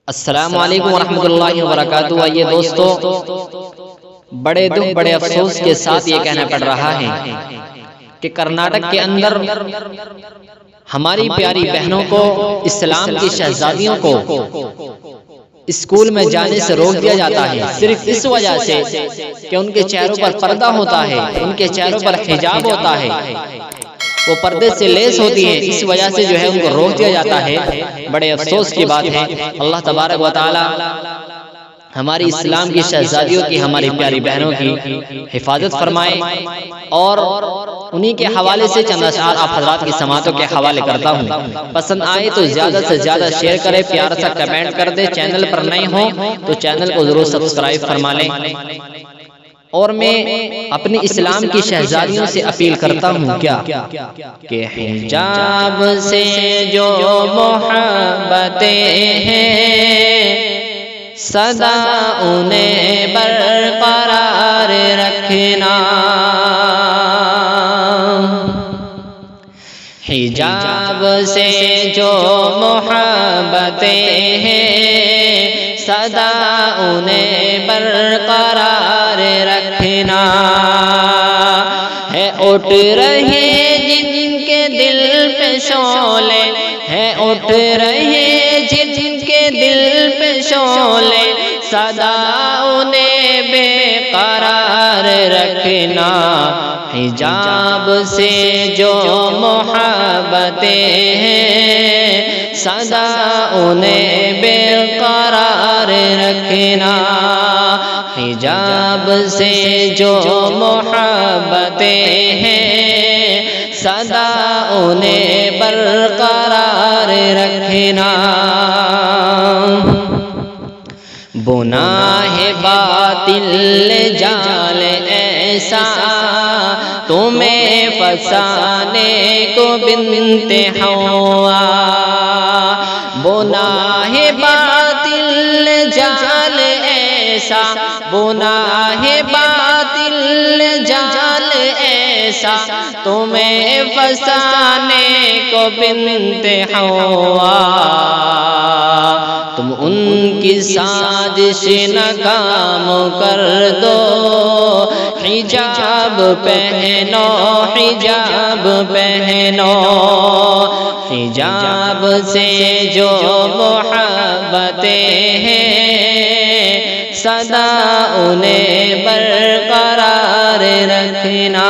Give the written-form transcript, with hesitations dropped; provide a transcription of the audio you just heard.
السلام علیکم ورحمۃ اللہ وبرکاتہ۔ آئیے دوستو، بڑے دکھ بڑے افسوس کے ساتھ یہ کہنا پڑ رہا ہے کہ کرناٹک کے اندر ہماری پیاری بہنوں کو، اسلام کی شہزادیوں کو اسکول میں جانے سے روک دیا جاتا ہے، صرف اس وجہ سے کہ ان کے چہروں پر پردہ ہوتا ہے، ان کے چہروں پر حجاب ہوتا ہے، وہ پردے سے لیس ہوتی ہیں، اس وجہ سے جو ہے ان کو روک دیا جاتا ہے۔ بڑے افسوس کی بات ہے۔ اللہ تبارک و تعالی ہماری اسلام کی شہزادیوں کی، ہماری پیاری بہنوں کی حفاظت فرمائے، اور انہی کے حوالے سے چند اشعار آپ حضرات کی سماعتوں کے حوالے کرتا ہوں۔ پسند آئے تو زیادہ سے زیادہ شیئر کریں، پیارا سا کمنٹ کر دیں، چینل پر نئے ہوں تو چینل کو ضرور سبسکرائب فرما لیں۔ اور میں اپنی اسلام کی شہزادیوں سے اپیل کرتا ہوں کیا کہ حجاب سے جو محبتیں ہیں سدا انہیں برقرار رکھنا، حجاب سے جو محبتیں ہیں سدا انہیں برقرار رکھنا، ہے اٹھ رہے جن کے دل پہ شعلے، ہے اٹھ رہے جن کے دل پہ شعلے، سدا انہیں بے قرار رکھنا، حجاب سے جو محبتیں ہیں سدا انہیں بے قرار رکھنا، حجاب سے جو محبتیں ہیں سدا انہیں برقرار رکھنا، بنا ہے باطل جال ایسا تمہیں فسانے کو بنت حوا، بنا ہے باطل جال ایسا، بنا ہے باطل جال ایسا تمہیں فسانے کو بنت حوا، تم ان کی سازش ناکام کر دو، حجاب پہنو، حجاب پہنو، حجاب سے جو محبتیں ہیں سدا انہیں برقرار رکھنا۔